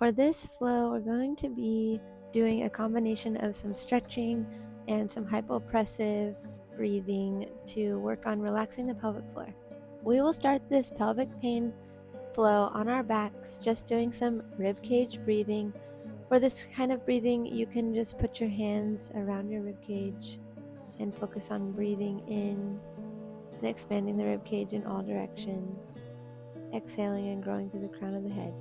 For this flow, we're going to be doing a combination of some stretching and some hypopressive breathing to work on relaxing the pelvic floor. We will start this pelvic pain flow on our backs, just doing some rib cage breathing. For this kind of breathing, you can just put your hands around your rib cage and focus on breathing in and expanding the rib cage in all directions, exhaling and growing through the crown of the head.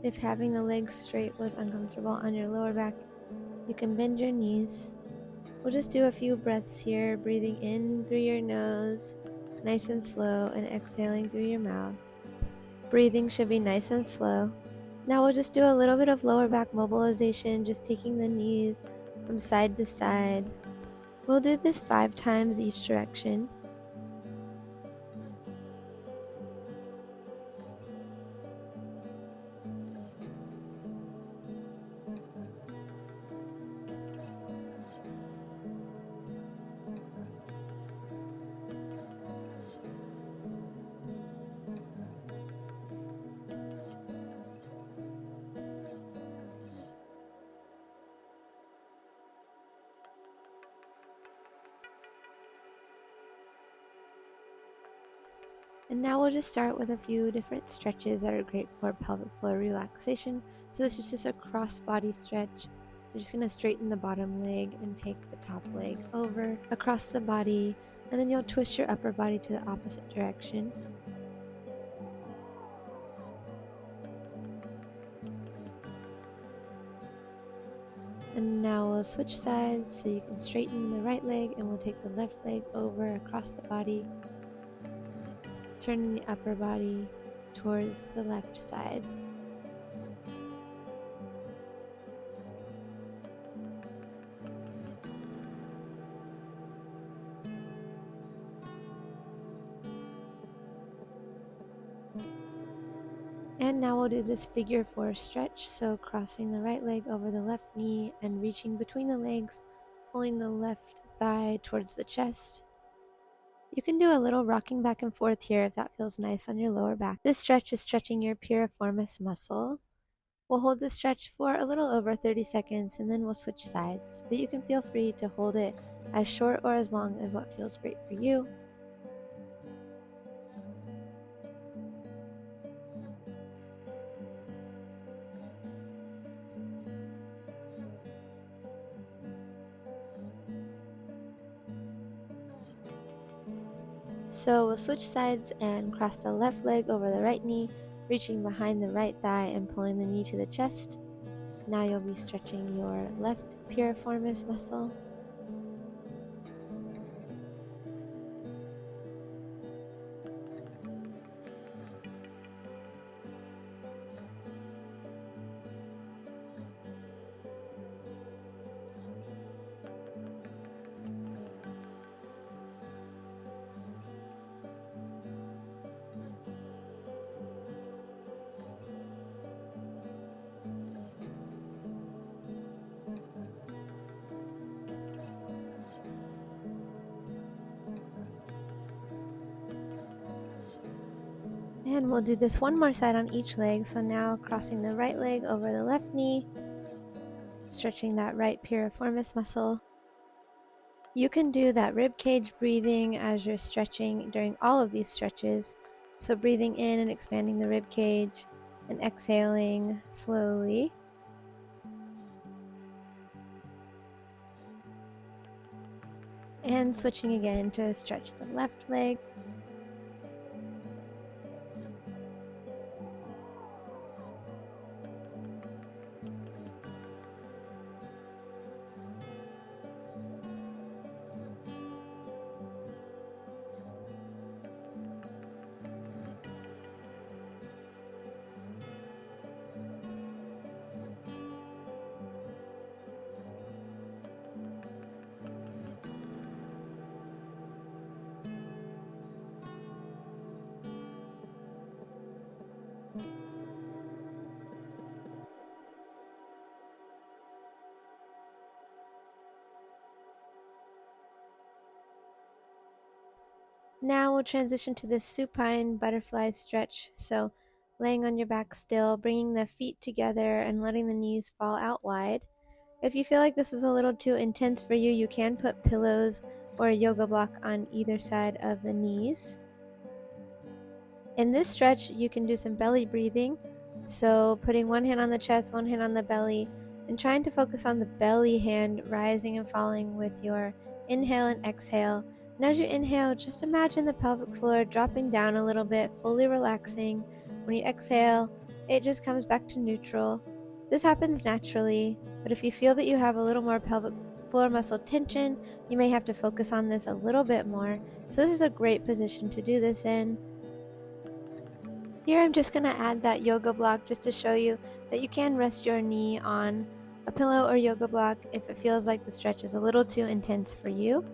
If having the legs straight was uncomfortable on your lower back, you can bend your knees. We'll just do a few breaths here, breathing in through your nose, nice and slow, and exhaling through your mouth. Breathing should be nice and slow. Now we'll just do a little bit of lower back mobilization, just taking the knees from side to side. We'll do this 5 times each direction. And now we'll just start with a few different stretches that are great for pelvic floor relaxation. So this is just a cross body stretch. You're just going to straighten the bottom leg and take the top leg over across the body, and then you'll twist your upper body to the opposite direction. And now we'll switch sides so you can straighten the right leg, and we'll take the left leg over across the body, turning the upper body towards the left side. And now we'll do this figure 4 stretch, so crossing the right leg over the left knee and reaching between the legs, pulling the left thigh towards the chest. You can do a little rocking back and forth here if that feels nice on your lower back. This stretch is stretching your piriformis muscle. We'll hold this stretch for a little over 30 seconds and then we'll switch sides, but you can feel free to hold it as short or as long as what feels great for you. So we'll switch sides and cross the left leg over the right knee, reaching behind the right thigh and pulling the knee to the chest. Now you'll be stretching your left piriformis muscle. And we'll do this one more side on each leg. So now crossing the right leg over the left knee, stretching that right piriformis muscle. You can do that rib cage breathing as you're stretching during all of these stretches. So breathing in and expanding the rib cage and exhaling slowly. And switching again to stretch the left leg. Now we'll transition to this supine butterfly stretch. So laying on your back still, bringing the feet together and letting the knees fall out wide. If you feel like this is a little too intense for you, you can put pillows or a yoga block on either side of the knees. In this stretch, you can do some belly breathing. So putting one hand on the chest, one hand on the belly, and trying to focus on the belly hand rising and falling with your inhale and exhale. And as you inhale, just imagine the pelvic floor dropping down a little bit, fully relaxing. When you exhale, it just comes back to neutral. This happens naturally, but if you feel that you have a little more pelvic floor muscle tension, you may have to focus on this a little bit more. So this is a great position to do this in. Here I'm just going to add that yoga block just to show you that you can rest your knee on a pillow or yoga block if it feels like the stretch is a little too intense for you.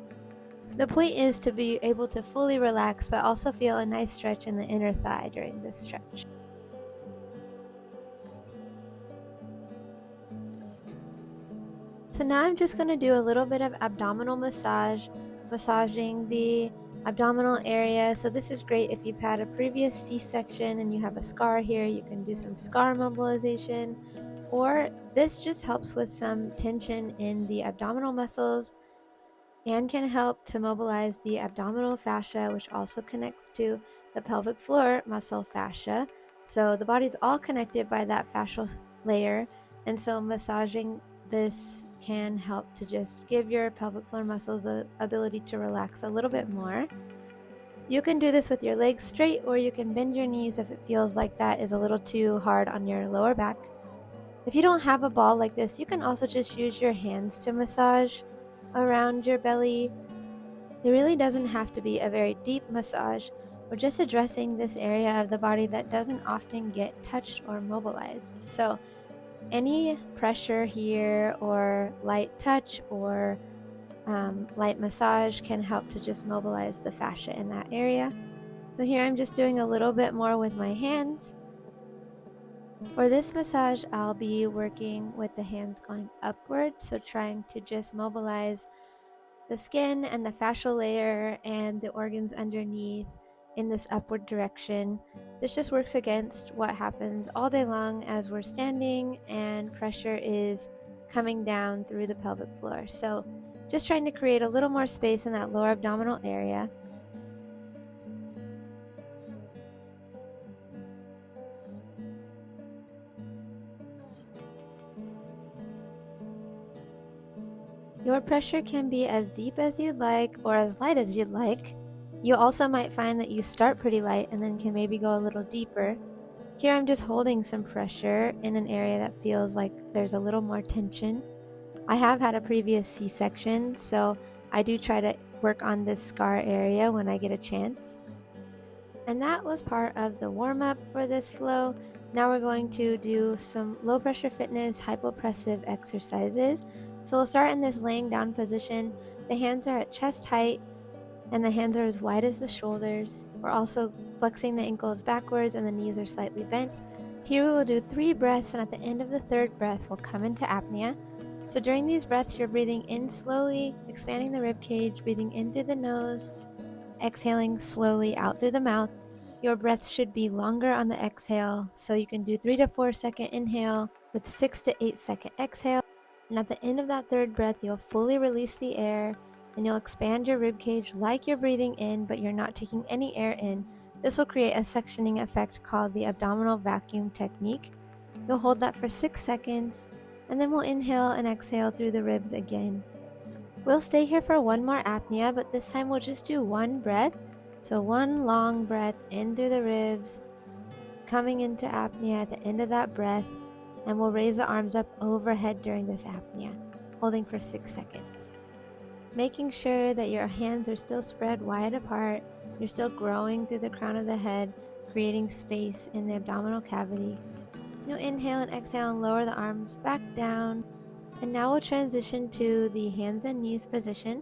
The point is to be able to fully relax but also feel a nice stretch in the inner thigh during this stretch. So now I'm just going to do a little bit of abdominal massage, massaging the abdominal area. So this is great if you've had a previous C-section and you have a scar here. You can do some scar mobilization, or this just helps with some tension in the abdominal muscles and can help to mobilize the abdominal fascia, which also connects to the pelvic floor muscle fascia. So the body's all connected by that fascial layer, and so massaging this can help to just give your pelvic floor muscles the ability to relax a little bit more. You can do this with your legs straight, or you can bend your knees if it feels like that is a little too hard on your lower back. If you don't have a ball like this, you can also just use your hands to massage around your belly. It really doesn't have to be a very deep massage. We're just addressing this area of the body that doesn't often get touched or mobilized. So any pressure here or light touch or light massage can help to just mobilize the fascia in that area. So here I'm just doing a little bit more with my hands. For this massage, I'll be working with the hands going upwards, so trying to just mobilize the skin and the fascial layer and the organs underneath in this upward direction. This just works against what happens all day long as we're standing and pressure is coming down through the pelvic floor. So just trying to create a little more space in that lower abdominal area. Your pressure can be as deep as you'd like or as light as you'd like. You also might find that you start pretty light and then can maybe go a little deeper. Here I'm just holding some pressure in an area that feels like there's a little more tension. I have had a previous C-section, so I do try to work on this scar area when I get a chance. And that was part of the warm-up for this flow. Now we're going to do some low pressure fitness hypopressive exercises. So we'll start in this laying down position. The hands are at chest height and the hands are as wide as the shoulders. We're also flexing the ankles backwards and the knees are slightly bent. Here we will do 3 breaths, and at the end of the 3rd breath we'll come into apnea. So during these breaths you're breathing in slowly, expanding the rib cage, breathing in through the nose, exhaling slowly out through the mouth. Your breaths should be longer on the exhale, so you can do 3 to 4 second inhale with 6 to 8 second exhale. And at the end of that 3rd breath, you'll fully release the air and you'll expand your rib cage like you're breathing in, but you're not taking any air in. This will create a sectioning effect called the abdominal vacuum technique. You'll hold that for 6 seconds, and then we'll inhale and exhale through the ribs again. We'll stay here for one more apnea, but this time we'll just do 1 breath. So 1 long breath in through the ribs, coming into apnea at the end of that breath, and we'll raise the arms up overhead during this apnea, holding for 6 seconds. Making sure that your hands are still spread wide apart, you're still growing through the crown of the head, creating space in the abdominal cavity. Now inhale and exhale and lower the arms back down. And now we'll transition to the hands and knees position.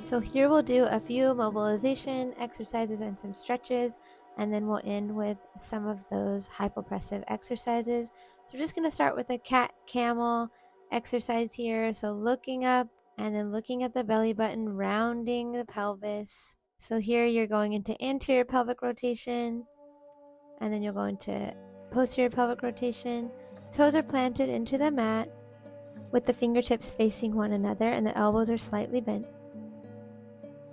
So here we'll do a few mobilization exercises and some stretches, and then we'll end with some of those hypopressive exercises. So we're just going to start with a cat camel exercise here. So looking up and then looking at the belly button, rounding the pelvis. So here you're going into anterior pelvic rotation, and then you'll go into posterior pelvic rotation. Toes are planted into the mat with the fingertips facing one another and the elbows are slightly bent.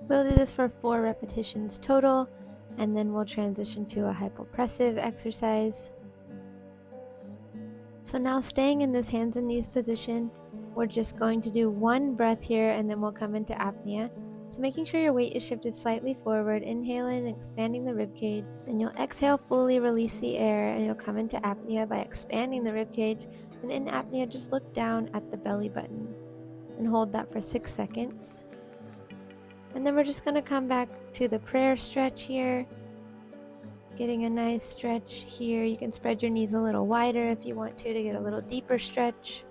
We'll do this for 4 repetitions total, and then we'll transition to a hypopressive exercise. So now, staying in this hands and knees position, we're just going to do 1 breath here and then we'll come into apnea. So making sure your weight is shifted slightly forward, inhale in, expanding the ribcage. Then you'll exhale, fully release the air, and you'll come into apnea by expanding the ribcage. And in apnea, just look down at the belly button and hold that for 6 seconds. And then we're just going to come back to the prayer stretch here. Getting a nice stretch here. You can spread your knees a little wider if you want to get a little deeper stretch.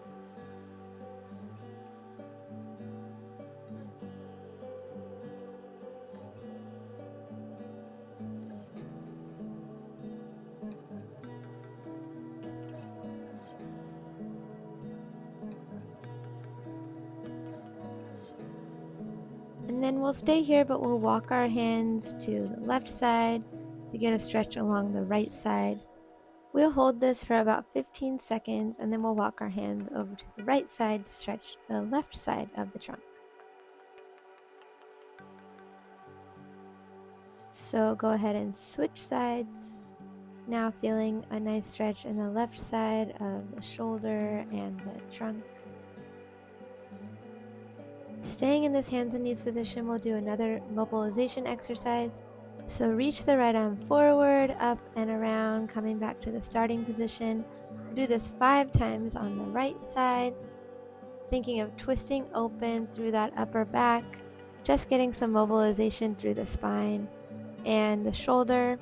And then we'll stay here, but we'll walk our hands to the left side to get a stretch along the right side. We'll hold this for about 15 seconds and then we'll walk our hands over to the right side to stretch the left side of the trunk. So go ahead and switch sides. Now feeling a nice stretch in the left side of the shoulder and the trunk. Staying in this hands and knees position, we'll do another mobilization exercise. So reach the right arm forward, up and around, coming back to the starting position. Do this 5 times on the right side, thinking of twisting open through that upper back, just getting some mobilization through the spine and the shoulder.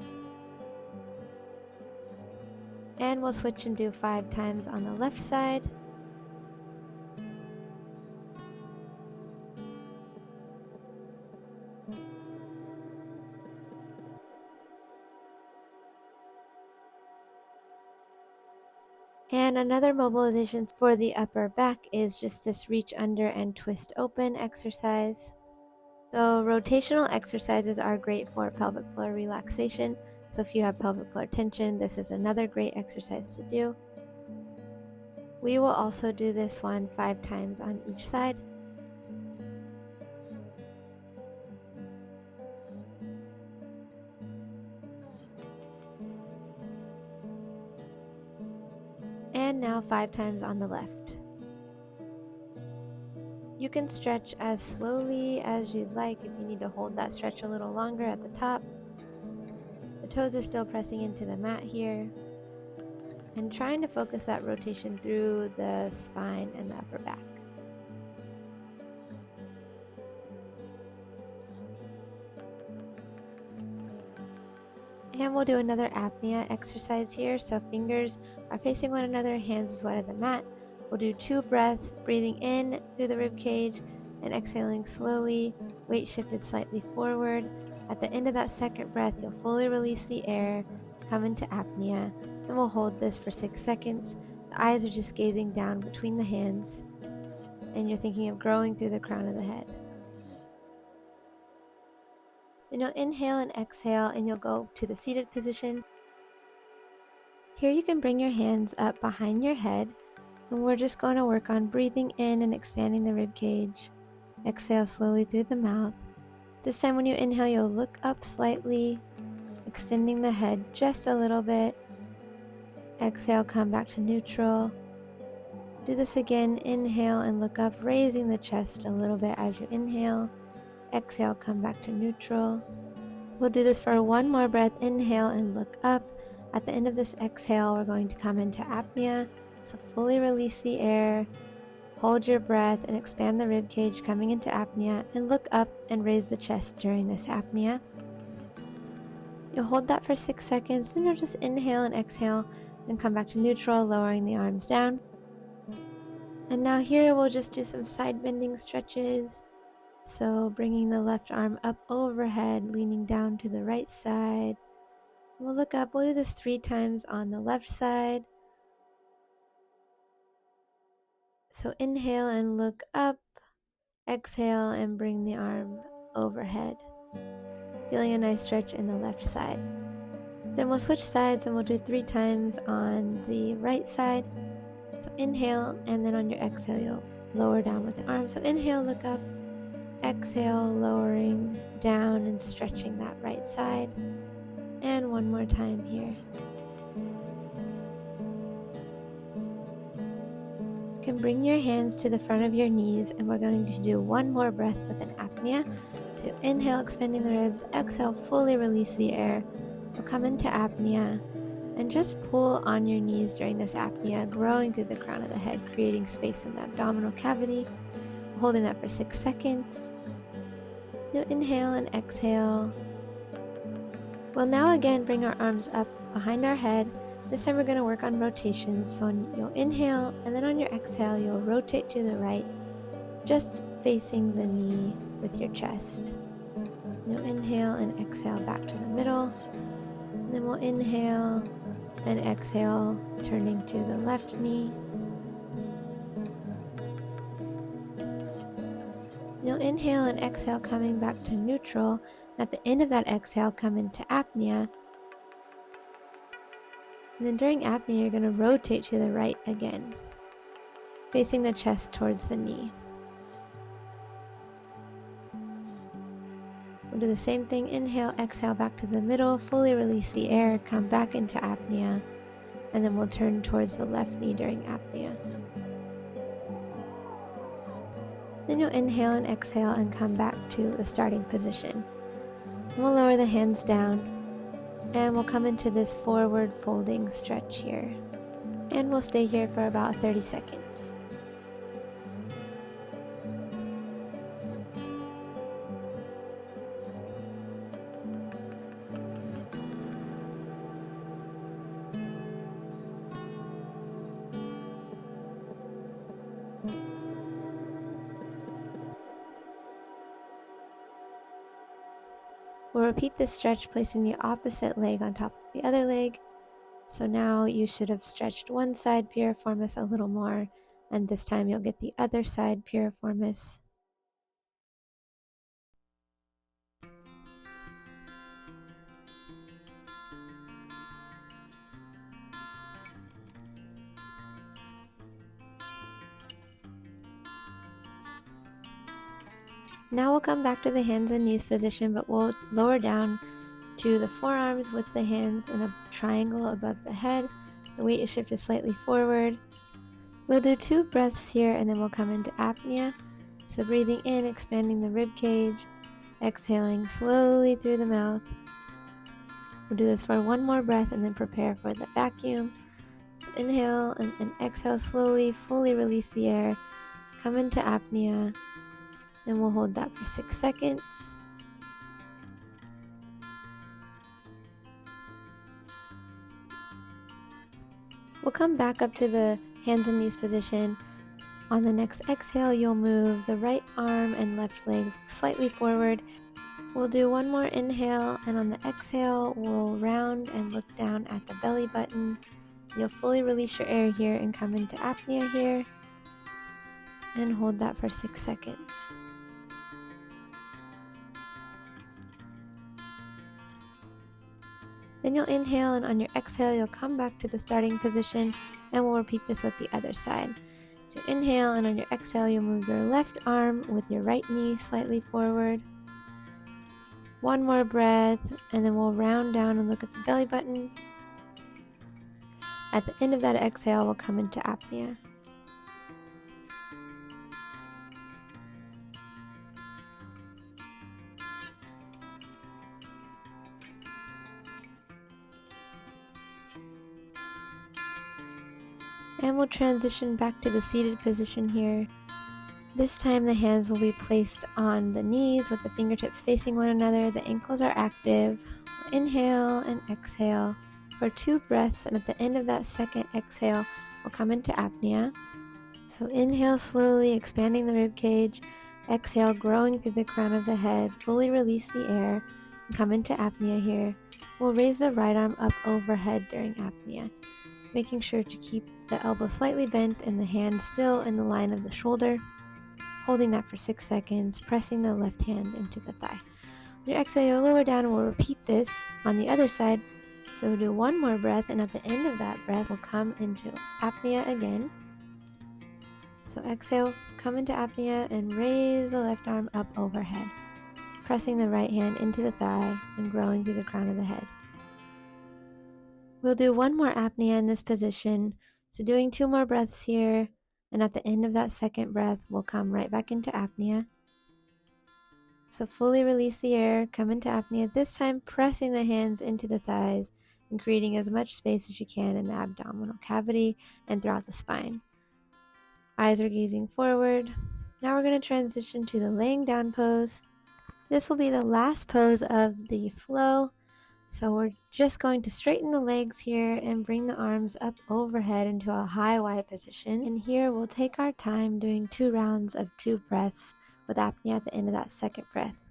And we'll switch and do 5 times on the left side. And another mobilization for the upper back is just this reach under and twist open exercise. So rotational exercises are great for pelvic floor relaxation. So if you have pelvic floor tension, this is another great exercise to do. We will also do this one 5 times on each side. And now 5 times on the left. You can stretch as slowly as you'd like if you need to hold that stretch a little longer at the top. The toes are still pressing into the mat here. And trying to focus that rotation through the spine and the upper back. And we'll do another apnea exercise here. So fingers are facing one another, hands is wide of the mat. We'll do 2 breaths, breathing in through the rib cage and exhaling slowly, weight shifted slightly forward. At the end of that second breath, you'll fully release the air, come into apnea, and we'll hold this for 6 seconds. The eyes are just gazing down between the hands, and you're thinking of growing through the crown of the head. Then you'll inhale and exhale, and you'll go to the seated position. Here you can bring your hands up behind your head, and we're just going to work on breathing in and expanding the rib cage. Exhale slowly through the mouth. This time when you inhale, you'll look up slightly, extending the head just a little bit. Exhale, come back to neutral. Do this again, inhale and look up, raising the chest a little bit as you inhale. Exhale, come back to neutral. We'll do this for 1 more breath. Inhale and look up. At the end of this exhale, we're going to come into apnea. So fully release the air, hold your breath and expand the rib cage coming into apnea, and look up and raise the chest during this apnea. You'll hold that for 6 seconds, then you'll just inhale and exhale and come back to neutral, lowering the arms down. And now here we'll just do some side bending stretches. So bringing the left arm up overhead, leaning down to the right side. We'll look up. We'll do this 3 times on the left side. So inhale and look up. Exhale and bring the arm overhead. Feeling a nice stretch in the left side. Then we'll switch sides and we'll do 3 times on the right side. So inhale, and then on your exhale, you'll lower down with the arm. So inhale, look up, exhale, lowering down and stretching that right side. And one more time here. You can bring your hands to the front of your knees, and we're going to do one more breath with an apnea. So inhale, expanding the ribs, exhale, fully release the air. We'll come into apnea and just pull on your knees during this apnea, growing through the crown of the head, creating space in the abdominal cavity. Holding that for 6 seconds. Now inhale and exhale. We'll now again bring our arms up behind our head. This time we're going to work on rotations. So you'll inhale, and then on your exhale, you'll rotate to the right, just facing the knee with your chest. Now inhale and exhale back to the middle. And then we'll inhale and exhale, turning to the left knee. Now inhale and exhale, coming back to neutral. At the end of that exhale, come into apnea. And then during apnea, you're going to rotate to the right again, facing the chest towards the knee. We'll do the same thing. Inhale, exhale, back to the middle, fully release the air, come back into apnea, and then we'll turn towards the left knee during apnea. Then you'll inhale and exhale and come back to the starting position. And we'll lower the hands down, and we'll come into this forward folding stretch here. And we'll stay here for about 30 seconds. We'll repeat this stretch, placing the opposite leg on top of the other leg. So now you should have stretched one side piriformis a little more, and this time you'll get the other side piriformis. Now we'll come back to the hands and knees position, but we'll lower down to the forearms with the hands in a triangle above the head. The weight is shifted slightly forward. We'll do 2 breaths here, and then we'll come into apnea. So breathing in, expanding the rib cage, exhaling slowly through the mouth. We'll do this for one more breath and then prepare for the vacuum. So inhale and then exhale slowly, fully release the air, come into apnea. Then we'll hold that for 6 seconds. We'll come back up to the hands and knees position. On the next exhale, you'll move the right arm and left leg slightly forward. We'll do one more inhale, and on the exhale, we'll round and look down at the belly button. You'll fully release your air here and come into apnea here. And hold that for 6 seconds. Then you'll inhale, and on your exhale, you'll come back to the starting position, and we'll repeat this with the other side. So inhale, and on your exhale, you'll move your left arm with your right knee slightly forward. One more breath, and then we'll round down and look at the belly button. At the end of that exhale, we'll come into apnea. And we'll transition back to the seated position here. This time the hands will be placed on the knees with the fingertips facing one another. The ankles are active. We'll inhale and exhale for 2 breaths, and at the end of that second exhale, we'll come into apnea. So inhale slowly, expanding the rib cage. Exhale, growing through the crown of the head. Fully release the air and come into apnea here. We'll raise the right arm up overhead during apnea, making sure to keep the elbow slightly bent and the hand still in the line of the shoulder. Holding that for 6 seconds, pressing the left hand into the thigh. On your exhale, you'll lower down, and we'll repeat this on the other side. So we'll do one more breath, and at the end of that breath, we'll come into apnea again. So exhale, come into apnea and raise the left arm up overhead, pressing the right hand into the thigh and growing through the crown of the head. We'll do one more apnea in this position. So doing 2 more breaths here, and at the end of that second breath, we'll come right back into apnea. So fully release the air, come into apnea, this time pressing the hands into the thighs and creating as much space as you can in the abdominal cavity and throughout the spine. Eyes are gazing forward. Now we're going to transition to the laying down pose. This will be the last pose of the flow. So we're just going to straighten the legs here and bring the arms up overhead into a high Y position. And here we'll take our time doing 2 rounds of 2 breaths with apnea at the end of that second breath.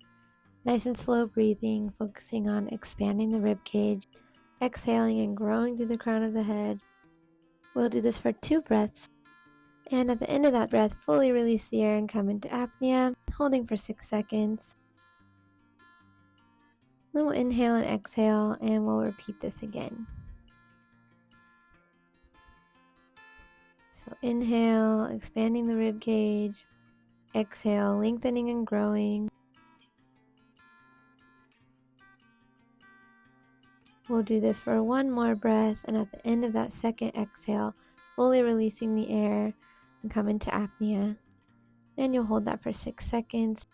Nice and slow breathing, focusing on expanding the rib cage, exhaling and growing through the crown of the head. We'll do this for 2 breaths. And at the end of that breath, fully release the air and come into apnea, holding for 6 seconds. Then we'll inhale and exhale, and we'll repeat this again. So inhale, expanding the rib cage. Exhale, lengthening and growing. We'll do this for 1 more breath, and at the end of that second exhale, fully releasing the air and come into apnea. And you'll hold that for 6 seconds.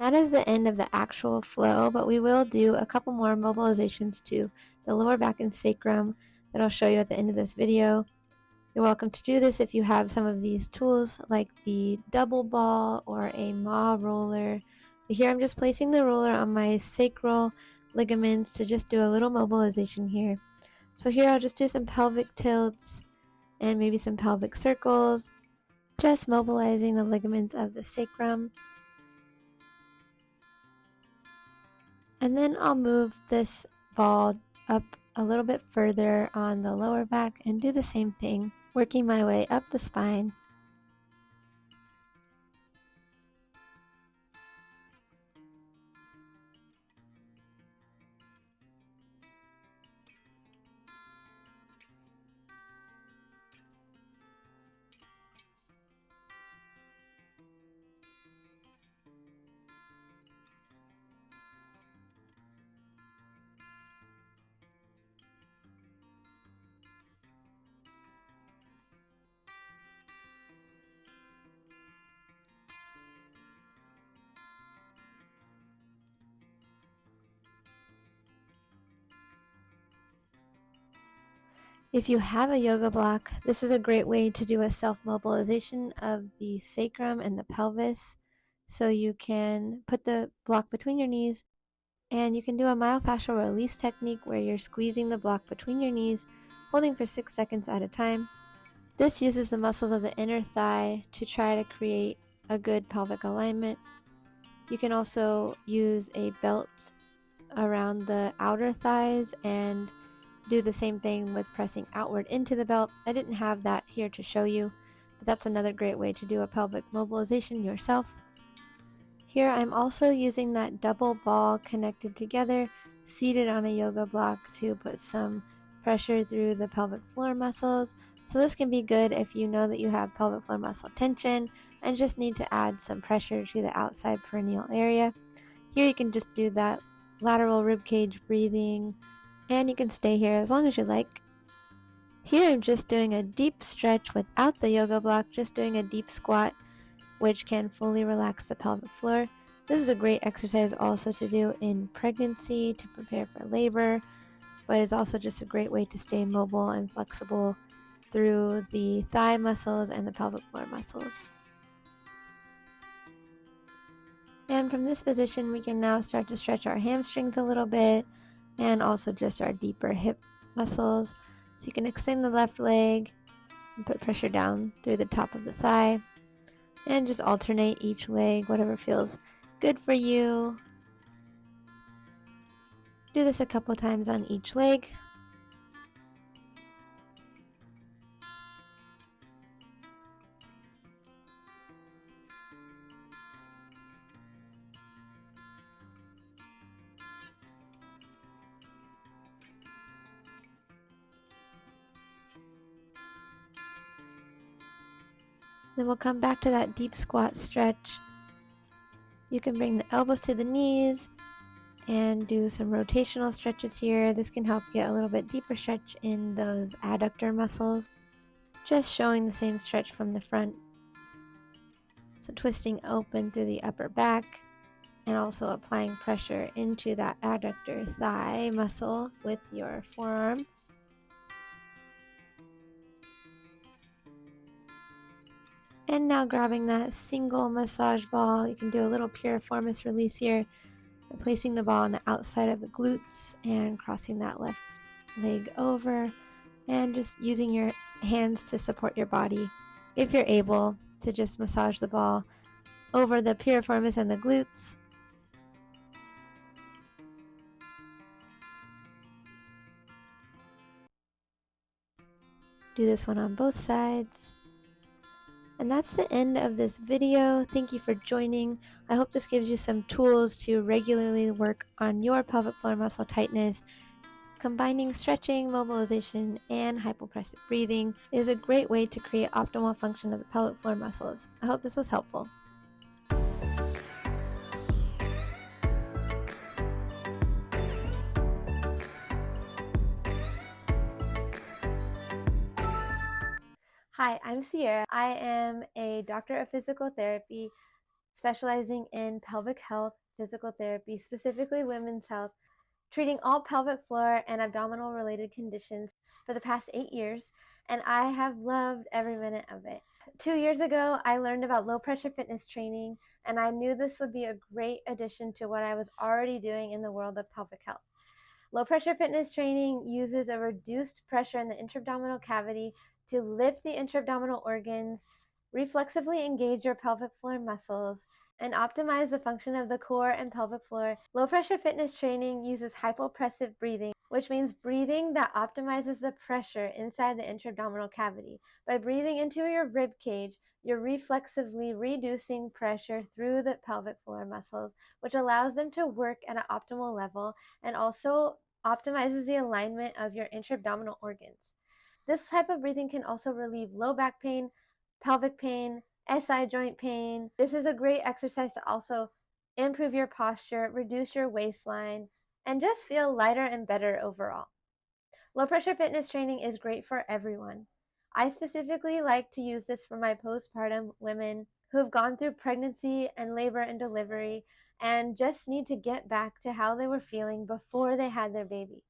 That is the end of the actual flow, but we will do a couple more mobilizations to the lower back and sacrum that I'll show you at the end of this video. You're welcome to do this if you have some of these tools like the double ball or a MAW roller. But here I'm just placing the roller on my sacral ligaments to just do a little mobilization here. So here I'll just do some pelvic tilts and maybe some pelvic circles, just mobilizing the ligaments of the sacrum. And then I'll move this ball up a little bit further on the lower back and do the same thing, working my way up the spine. If you have a yoga block, this is a great way to do a self-mobilization of the sacrum and the pelvis. So you can put the block between your knees, and you can do a myofascial release technique where you're squeezing the block between your knees, holding for 6 seconds at a time. This uses the muscles of the inner thigh to try to create a good pelvic alignment. You can also use a belt around the outer thighs and do the same thing with pressing outward into the belt. I didn't have that here to show you, but that's another great way to do a pelvic mobilization yourself. Here I'm also using that double ball connected together, seated on a yoga block to put some pressure through the pelvic floor muscles. So this can be good if you know that you have pelvic floor muscle tension and just need to add some pressure to the outside perineal area. Here you can just do that lateral ribcage breathing, and you can stay here as long as you like. Here I'm just doing a deep stretch without the yoga block, just doing a deep squat, which can fully relax the pelvic floor. This is a great exercise also to do in pregnancy to prepare for labor, but it's also just a great way to stay mobile and flexible through the thigh muscles and the pelvic floor muscles. And from this position, we can now start to stretch our hamstrings a little bit and also just our deeper hip muscles. So you can extend the left leg and put pressure down through the top of the thigh and just alternate each leg, whatever feels good for you. Do this a couple times on each leg. Then we'll come back to that deep squat stretch. You can bring the elbows to the knees and do some rotational stretches here. This can help get a little bit deeper stretch in those adductor muscles. Just showing the same stretch from the front. So twisting open through the upper back and also applying pressure into that adductor thigh muscle with your forearm. And now grabbing that single massage ball, you can do a little piriformis release here, placing the ball on the outside of the glutes and crossing that left leg over, and just using your hands to support your body. If you're able to just massage the ball over the piriformis and the glutes. Do this one on both sides. And that's the end of this video. Thank you for joining. I hope this gives you some tools to regularly work on your pelvic floor muscle tightness. Combining stretching, mobilization, and hypopressive breathing is a great way to create optimal function of the pelvic floor muscles. I hope this was helpful. Hi, I'm Sierra. I am a doctor of physical therapy specializing in pelvic health, physical therapy, specifically women's health, treating all pelvic floor and abdominal related conditions for the past 8 years, and I have loved every minute of it. 2 years ago, I learned about low pressure fitness training, and I knew this would be a great addition to what I was already doing in the world of pelvic health. Low pressure fitness training uses a reduced pressure in the intra-abdominal cavity to lift the intra-abdominal organs, reflexively engage your pelvic floor muscles, and optimize the function of the core and pelvic floor. Low pressure fitness training uses hypopressive breathing, which means breathing that optimizes the pressure inside the intra-abdominal cavity. By breathing into your rib cage, you're reflexively reducing pressure through the pelvic floor muscles, which allows them to work at an optimal level and also optimizes the alignment of your intra-abdominal organs. This type of breathing can also relieve low back pain, pelvic pain, SI joint pain. This is a great exercise to also improve your posture, reduce your waistline, and just feel lighter and better overall. Low pressure fitness training is great for everyone. I specifically like to use this for my postpartum women who have gone through pregnancy and labor and delivery and just need to get back to how they were feeling before they had their baby.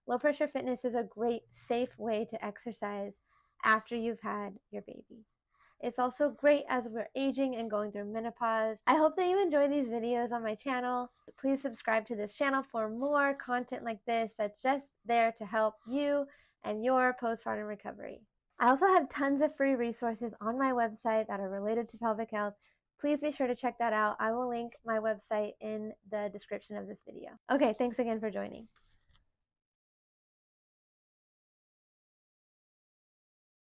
Low pressure fitness is a great, safe way to exercise after you've had your baby. It's also great as we're aging and going through menopause. I hope that you enjoy these videos on my channel. Please subscribe to this channel for more content like this that's just there to help you and your postpartum recovery. I also have tons of free resources on my website that are related to pelvic health. Please be sure to check that out. I will link my website in the description of this video. Okay, thanks again for joining.